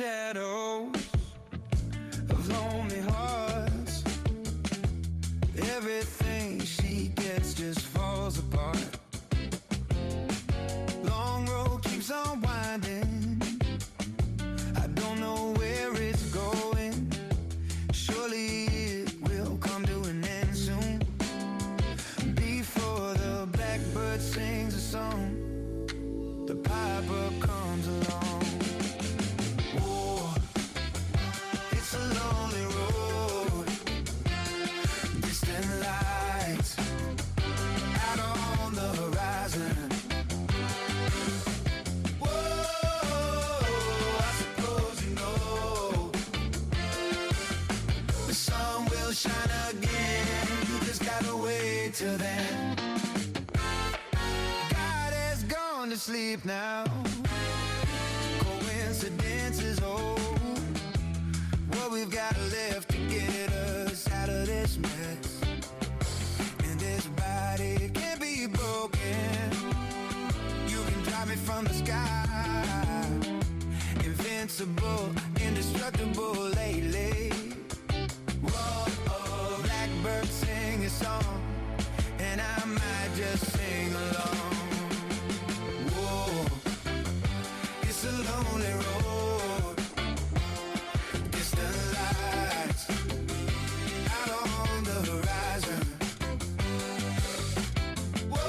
shadows of lonely hearts. Everything she gets just falls apart. Long road keeps on winding. I don't know where it's going. Surely it will come to an end soon. Before the blackbird sings a song, the piper comes along. Oh, it's a lonely road. Distant lights out on the horizon. Whoa, I suppose you know the sun will shine again. You just gotta wait till then. God has gone to sleep now. Coincidence is old. What we've got left to get us out of this mess. And this body can't be broken. You can drop me from the sky. Invincible, indestructible lately. Whoa, blackbird sing a song, and I might just sing along. Whoa, it's a lonely road. Distant lights out on the horizon. Whoa,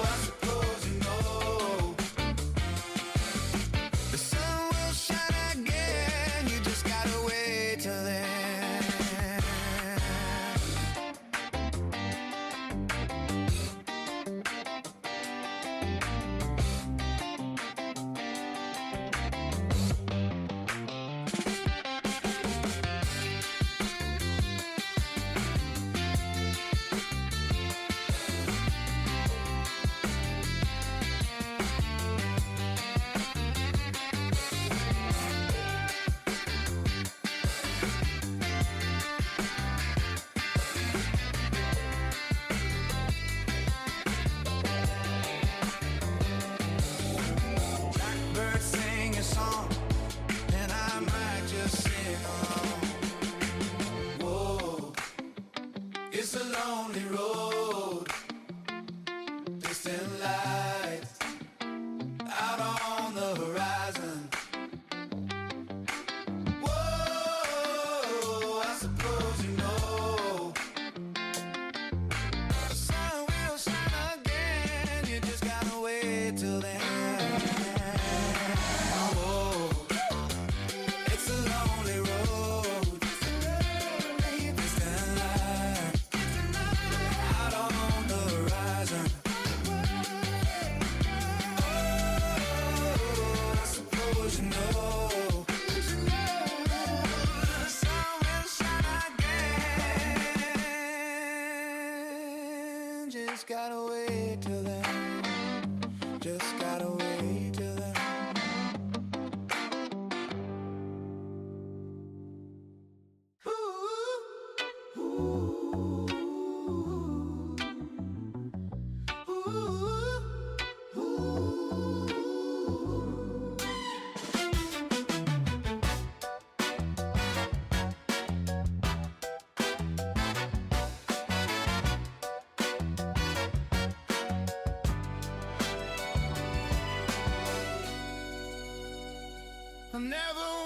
I suppose you know the sun will shine again. You just gotta wait till then. Blackbird sing a song, and I might just sing along. Whoa, it's a lonely road. Distant lights out on the horizon. Whoa, I suppose you know the sun will shine again. You just gotta wait till then. Oh, it's a lonely road. Distant lights out on the horizon. Oh, I suppose you know the sun will shine again. Just gotta wait till then. Just gotta wait till then. Ooh, ooh, ooh, ooh. I never